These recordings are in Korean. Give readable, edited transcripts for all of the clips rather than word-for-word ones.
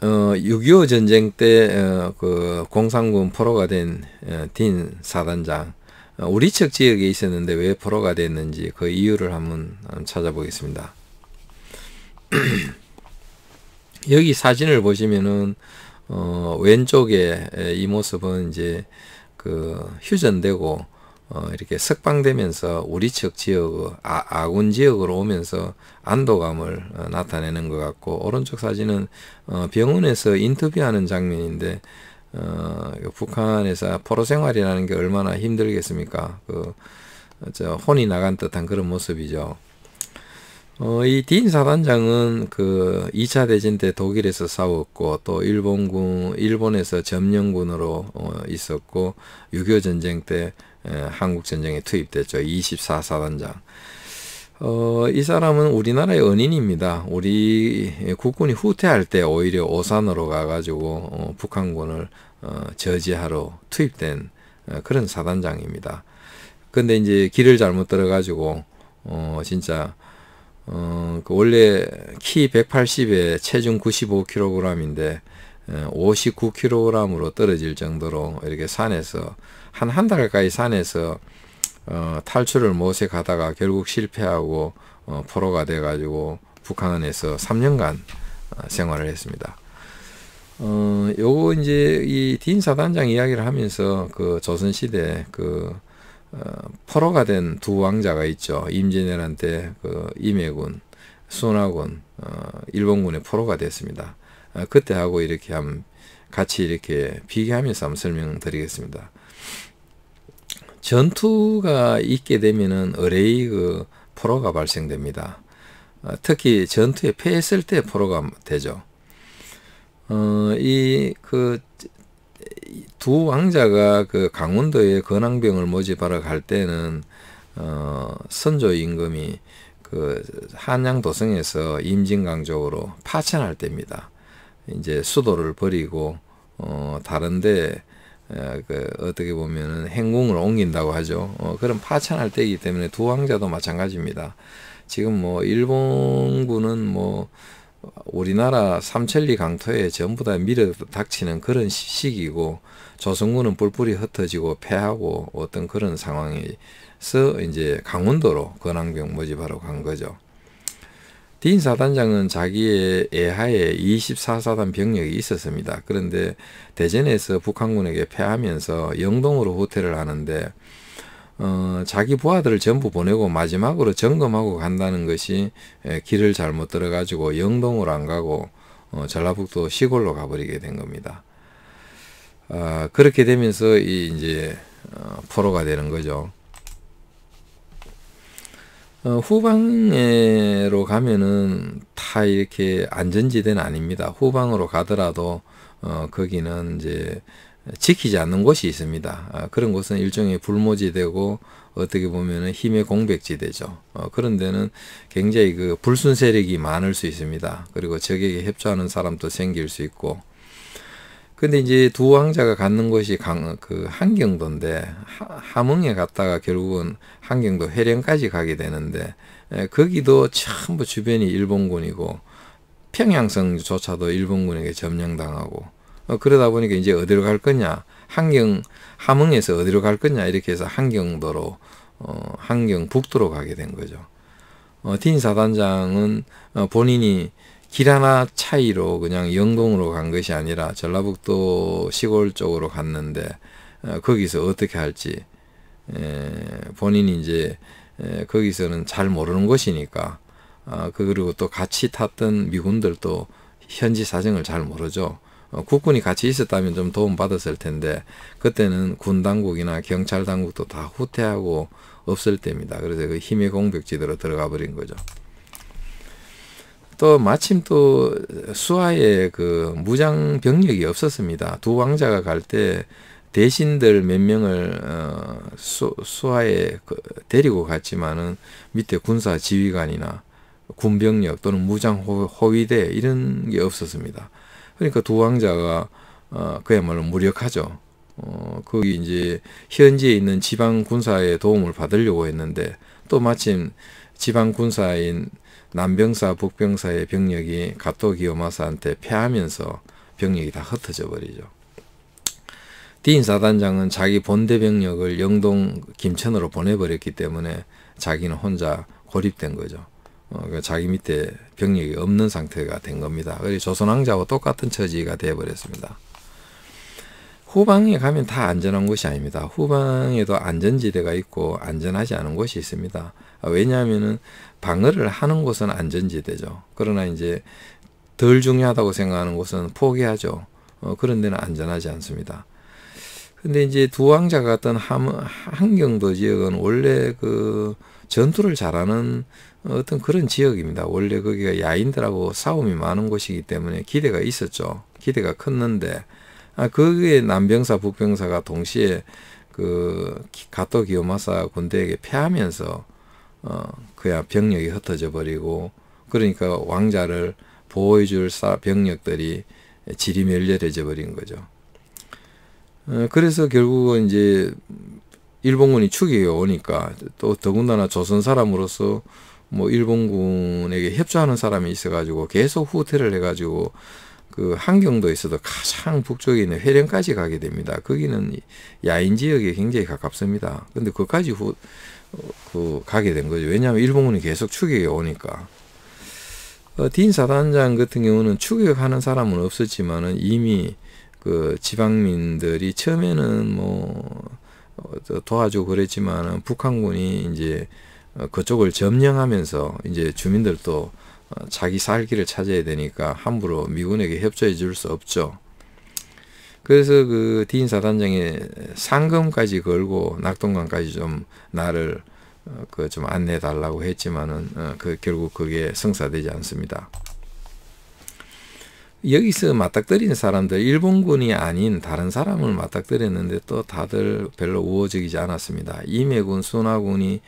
6.25 전쟁 때 그 공산군 포로가 된 딘 사단장, 우리 측 지역에 있었는데 왜 포로가 됐는지 그 이유를 한번 찾아보겠습니다. 여기 사진을 보시면은 왼쪽에 이 모습은 이제 그 휴전되고 이렇게 석방되면서 우리 측 지역, 아군 지역으로 오면서 안도감을 나타내는 것 같고, 오른쪽 사진은 병원에서 인터뷰하는 장면인데, 북한에서 포로 생활이라는 게 얼마나 힘들겠습니까? 혼이 나간 듯한 그런 모습이죠. 이 딘 사단장은 그 2차 대전 때 독일에서 싸웠고, 또 일본에서 점령군으로 있었고, 6.25 전쟁 때 한국 전쟁에 투입됐죠. 24 사단장. 이 사람은 우리나라의 은인입니다. 우리 국군이 후퇴할 때 오히려 오산으로 가가지고 북한군을 저지하러 투입된 그런 사단장입니다. 근데 이제 길을 잘못 들어가지고 진짜 원래 키 180에 체중 95kg인데 59kg으로 떨어질 정도로 이렇게 산에서 한 달 가까이 산에서 탈출을 모색하다가 결국 실패하고 포로가 돼가지고 북한에서 3년간 생활을 했습니다. 요거 이제 이 딘 사단장 이야기를 하면서 그 조선시대 포로가 된 두 왕자가 있죠. 임진왜란때 그 임해군, 순하군, 일본군의 포로가 됐습니다. 그때하고 이렇게 같이 이렇게 비교하면서 한번 설명드리겠습니다. 전투가 있게 되면은 의뢰의 그 포로가 발생됩니다. 특히 전투에 패했을 때 포로가 되죠. 두 왕자가 그 강원도에 건왕병을 모집하러 갈 때는 선조 임금이 그 한양 도성에서 임진강 쪽으로 파천할 때입니다. 이제 수도를 버리고 다른데 어떻게 보면은 행궁을 옮긴다고 하죠. 그런 파천할 때이기 때문에 두 왕자도 마찬가지입니다. 지금 뭐 일본군은 뭐 우리나라 삼천리 강토에 전부 다 밀어 닥치는 그런 시기고, 조선군은 뿔뿔이 흩어지고 패하고 어떤 그런 상황에서 이제 강원도로 건왕병 모집하러 간 거죠. 딘 사단장은 자기의 애하에 24사단 병력이 있었습니다. 그런데 대전에서 북한군에게 패하면서 영동으로 후퇴를 하는데 자기 부하들을 전부 보내고 마지막으로 점검하고 간다는 것이 길을 잘못 들어가지고 영동으로 안 가고 전라북도 시골로 가버리게 된 겁니다. 그렇게 되면서 이제 포로가 되는 거죠. 후방으로 가면은 다 이렇게 안전지대는 아닙니다. 후방으로 가더라도 거기는 이제 지키지 않는 곳이 있습니다. 그런 곳은 일종의 불모지되고 어떻게 보면은 힘의 공백지대죠. 그런 데는 굉장히 그 불순 세력이 많을 수 있습니다. 그리고 적에게 협조하는 사람도 생길 수 있고. 근데 이제 두 왕자가 갖는 곳이 한경도인데, 함흥에 갔다가 결국은 한경도 회령까지 가게 되는데, 거기도 전부 주변이 일본군이고, 평양성조차도 일본군에게 점령당하고, 그러다 보니까 이제 어디로 갈 거냐, 함흥에서 어디로 갈 거냐, 이렇게 해서 한경도로, 한경북도로 가게 된 거죠. 딘 사단장은 본인이 길 하나 차이로 그냥 영동으로 간 것이 아니라 전라북도 시골 쪽으로 갔는데, 거기서 어떻게 할지, 본인이 이제 거기서는 잘 모르는 곳이니까, 그리고 또 같이 탔던 미군들도 현지 사정을 잘 모르죠. 국군이 같이 있었다면 좀 도움 받았을 텐데, 그때는 군 당국이나 경찰 당국도 다 후퇴하고 없을 때입니다. 그래서 그 힘의 공백지대로 들어가 버린 거죠. 또 마침 또 수하에 그 무장 병력이 없었습니다. 두 왕자가 갈 때 대신들 몇 명을 수하에 데리고 갔지만은 밑에 군사 지휘관이나 군병력 또는 무장 호위대 이런 게 없었습니다. 그러니까 두 왕자가 그야말로 무력하죠. 거기 이제 현지에 있는 지방 군사의 도움을 받으려고 했는데, 또 마침 지방 군사인 남병사, 북병사의 병력이 가토 기요마사한테 패하면서 병력이 다 흩어져 버리죠. 디인 사단장은 자기 본대 병력을 영동 김천으로 보내버렸기 때문에 자기는 혼자 고립된 거죠. 그러니까 자기 밑에 병력이 없는 상태가 된 겁니다. 그래서 조선왕자와 똑같은 처지가 되어버렸습니다. 후방에 가면 다 안전한 곳이 아닙니다. 후방에도 안전지대가 있고 안전하지 않은 곳이 있습니다. 왜냐하면은 방어를 하는 곳은 안전지대죠. 그러나 이제 덜 중요하다고 생각하는 곳은 포기하죠. 그런 데는 안전하지 않습니다. 근데 이제 두 왕자가 갔던 한경도 지역은 원래 그 전투를 잘하는 어떤 그런 지역입니다. 원래 거기가 야인들하고 싸움이 많은 곳이기 때문에 기대가 있었죠. 기대가 컸는데, 거기에 남병사, 북병사가 동시에 그 가토 기요마사 군대에게 패하면서, 그야 병력이 흩어져 버리고, 그러니까 왕자를 보호해줄 병력들이 지리멸렬해져 버린 거죠. 그래서 결국은 이제 일본군이 추격해 오니까 또 더군다나 조선 사람으로서 뭐 일본군에게 협조하는 사람이 있어가지고 계속 후퇴를 해가지고 그 한경도에서도 가장 북쪽에 있는 회령까지 가게 됩니다. 거기는 야인 지역에 굉장히 가깝습니다. 근데 거기까지 가게 된 거죠. 왜냐하면 일본군이 계속 추격해 오니까. 디인 사단장 같은 경우는 추격하는 사람은 없었지만은 이미 그 지방민들이 처음에는 뭐 도와주고 그랬지만은 북한군이 이제 그쪽을 점령하면서 이제 주민들도 자기 살길을 찾아야 되니까 함부로 미군에게 협조해 줄 수 없죠. 그래서 그 디인 사단장이 상금까지 걸고 낙동강까지 좀 나를 그 좀 안내해 달라고 했지만은 결국 그게 성사되지 않습니다. 여기서 맞닥뜨린 사람들, 일본군이 아닌 다른 사람을 맞닥뜨렸는데 또 다들 별로 우호적이지 않았습니다. 임해군, 순하군이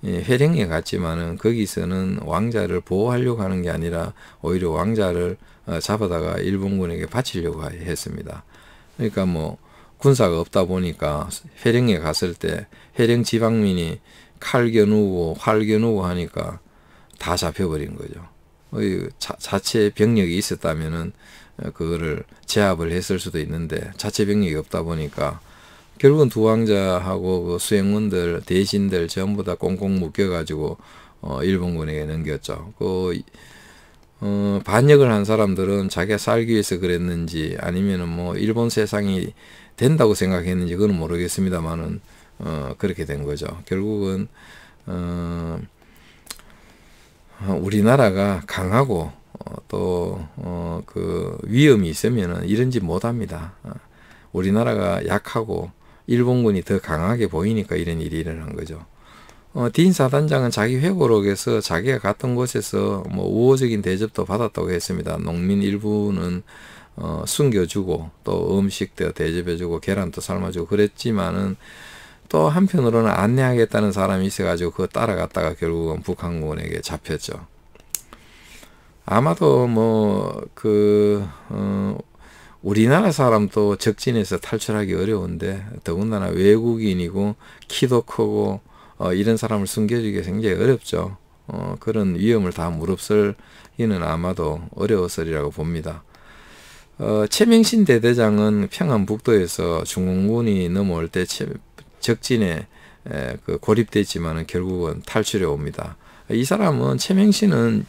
회령에 갔지만은 거기서는 왕자를 보호하려고 하는 게 아니라 오히려 왕자를 잡아다가 일본군에게 바치려고 했습니다. 그러니까 뭐 군사가 없다 보니까 회령에 갔을 때 회령 지방민이 칼 겨누고 활 겨누고 하니까 다 잡혀버린 거죠. 자체 병력이 있었다면은 그거를 제압을 했을 수도 있는데 자체 병력이 없다 보니까 결국은 두 왕자하고 그 수행원들, 대신들 전부 다 꽁꽁 묶여가지고 일본군에게 넘겼죠. 반역을 한 사람들은 자기가 살기 위해서 그랬는지 아니면은 뭐 일본 세상이 된다고 생각했는지 그건 모르겠습니다만은 그렇게 된 거죠. 결국은 우리나라가 강하고 또 그 위험이 있으면은 이런 짓 못합니다. 우리나라가 약하고 일본군이 더 강하게 보이니까 이런 일이 일어난 거죠. 디인 사단장은 자기 회고록에서 자기가 갔던 곳에서 뭐 우호적인 대접도 받았다고 했습니다. 농민 일부는 숨겨주고 또 음식도 대접해주고 계란도 삶아주고 그랬지만은 또 한편으로는 안내하겠다는 사람이 있어가지고 그거 따라갔다가 결국은 북한군에게 잡혔죠. 아마도 우리나라 사람도 적진에서 탈출하기 어려운데 더군다나 외국인이고 키도 크고 이런 사람을 숨겨주기가 굉장히 어렵죠. 그런 위험을 다 무릅쓰기는 아마도 어려웠으리라고 봅니다. 최명신 대대장은 평안북도에서 중공군이 넘어올 때 적진에 고립됐지만은 결국은 탈출해 옵니다. 이 사람은 최명신은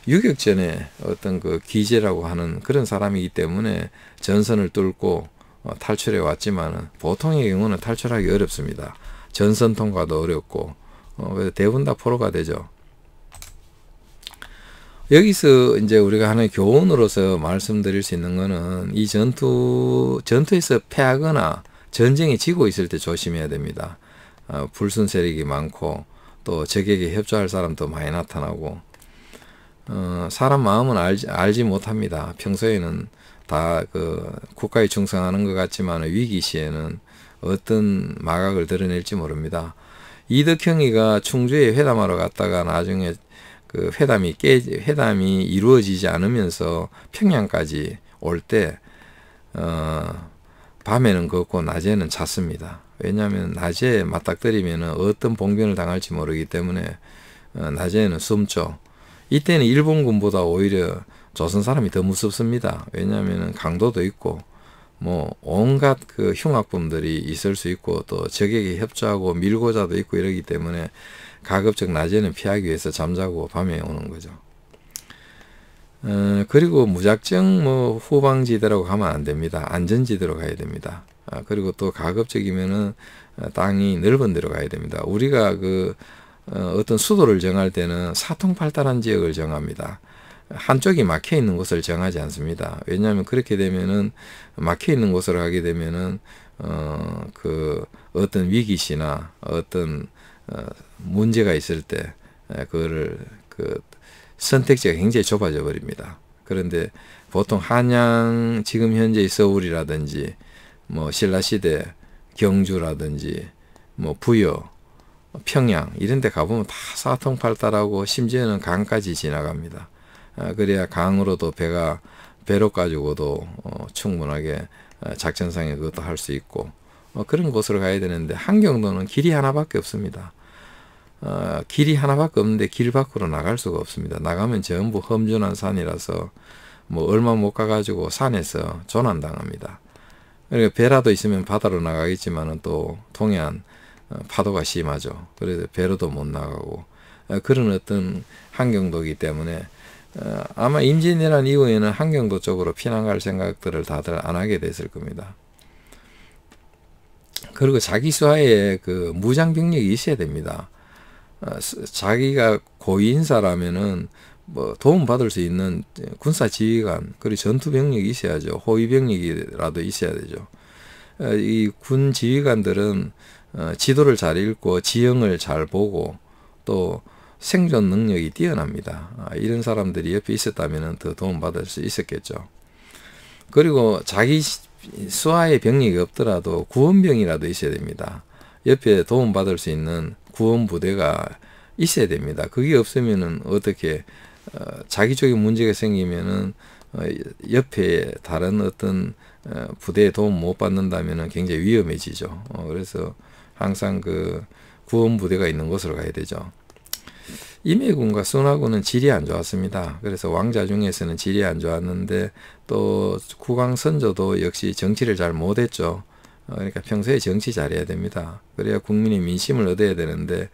유격전에 어떤 그 기재라고 하는 그런 사람이기 때문에 전선을 뚫고 탈출해 왔지만은 보통의 경우는 탈출하기 어렵습니다. 전선 통과도 어렵고 그래서 대부분 다 포로가 되죠. 여기서 이제 우리가 하나의 교훈으로서 말씀드릴 수 있는 거는 이 전투에서 패하거나 전쟁에 지고 있을 때 조심해야 됩니다. 불순 세력이 많고 또 적에게 협조할 사람도 많이 나타나고 사람 마음은 알지 못합니다. 평소에는 다 그 국가에 충성하는 것 같지만 위기 시에는 어떤 마각을 드러낼지 모릅니다. 이덕형이가 충주에 회담하러 갔다가 나중에 그 회담이 이루어지지 않으면서 평양까지 올 때 밤에는 걷고 낮에는 잤습니다. 왜냐하면 낮에 맞닥뜨리면 어떤 봉변을 당할지 모르기 때문에 낮에는 숨죠. 이때는 일본군보다 오히려 조선 사람이 더 무섭습니다. 왜냐하면 강도도 있고 뭐 온갖 그 흉악범들이 있을 수 있고 또 적에게 협조하고 밀고자도 있고 이러기 때문에 가급적 낮에는 피하기 위해서 잠자고 밤에 오는 거죠. 그리고 무작정 뭐 후방지대라고 가면 안 됩니다. 안전지대로 가야 됩니다. 그리고 또 가급적이면은 땅이 넓은 데로 가야 됩니다. 우리가 그 어떤 수도를 정할 때는 사통팔달한 지역을 정합니다. 한쪽이 막혀 있는 곳을 정하지 않습니다. 왜냐하면 그렇게 되면은 막혀 있는 곳으로 가게 되면은 그 어떤 위기시나 어떤 문제가 있을 때 그거를 그 선택지가 굉장히 좁아져 버립니다. 그런데 보통 한양 지금 현재의 서울이라든지 뭐 신라시대 경주라든지 뭐 부여 평양 이런 데 가보면 다 사통팔달하고 심지어는 강까지 지나갑니다. 그래야 강으로도 배로 가지고도 충분하게 작전상에 그것도 할 수 있고 그런 곳으로 가야 되는데 한경도는 길이 하나밖에 없습니다. 길이 하나밖에 없는데 길 밖으로 나갈 수가 없습니다. 나가면 전부 험준한 산이라서 뭐 얼마 못 가가지고 산에서 조난당합니다. 그러니까 배라도 있으면 바다로 나가겠지만은 또 동해안 파도가 심하죠. 그래서 배로도 못 나가고 그런 어떤 한경도이기 때문에 아마 임진왜란 이후에는 한경도 쪽으로 피난 갈 생각들을 다들 안 하게 됐을 겁니다. 그리고 자기 수하에 그 무장 병력이 있어야 됩니다. 자기가 고위인사라면은 뭐 도움 받을 수 있는 군사 지휘관 그리고 전투 병력이 있어야죠. 호위 병력이라도 있어야 되죠. 이 군 지휘관들은 지도를 잘 읽고 지형을 잘 보고 또 생존 능력이 뛰어납니다. 이런 사람들이 옆에 있었다면 더 도움받을 수 있었겠죠. 그리고 자기 수하의 병력이 없더라도 구원병이라도 있어야 됩니다. 옆에 도움받을 수 있는 구원부대가 있어야 됩니다. 그게 없으면은 어떻게 자기 쪽에 문제가 생기면은 옆에 다른 어떤 부대에 도움 못 받는다면은 굉장히 위험해지죠. 그래서 항상 그 구원부대가 있는 곳으로 가야 되죠. 임해군과 순하군은 질이 안 좋았습니다. 그래서 왕자 중에서는 질이 안 좋았는데 또 국왕선조도 역시 정치를 잘 못했죠. 그러니까 평소에 정치 잘해야 됩니다. 그래야 국민의 민심을 얻어야 되는데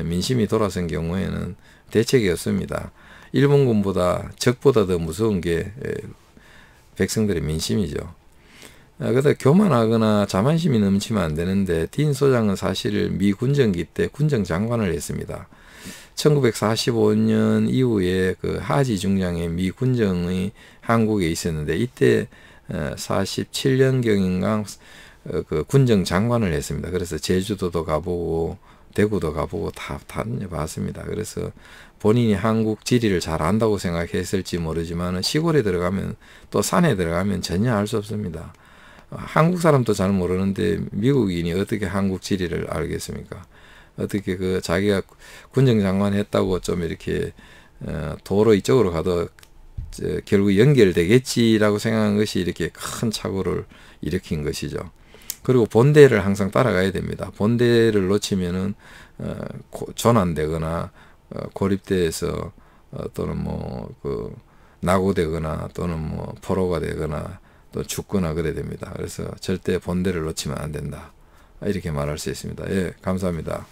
민심이 돌아선 경우에는 대책이 없습니다. 일본군보다 적보다 더 무서운 게 백성들의 민심이죠. 그래서 교만하거나 자만심이 넘치면 안 되는데 딘 소장은 사실 미 군정기 때 군정장관을 했습니다. 1945년 이후에 그 하지 중장의 미 군정이 한국에 있었는데 이때 47년경인가 그 군정 장관을 했습니다. 그래서 제주도도 가보고 대구도 가보고 다 다녀봤습니다. 그래서 본인이 한국 지리를 잘 안다고 생각했을지 모르지만 시골에 들어가면 또 산에 들어가면 전혀 알 수 없습니다. 한국 사람도 잘 모르는데 미국인이 어떻게 한국 지리를 알겠습니까? 어떻게 그 자기가 군정 장관 했다고 좀 이렇게 도로 이쪽으로 가도 결국 연결되겠지라고 생각한 것이 이렇게 큰 착오를 일으킨 것이죠. 그리고 본대를 항상 따라가야 됩니다. 본대를 놓치면은 조난되거나 고립돼서 또는 뭐 그 낙오되거나 또는 뭐 포로가 되거나 또 죽거나 그래야 됩니다. 그래서 절대 본대를 놓치면 안 된다. 이렇게 말할 수 있습니다. 예, 감사합니다.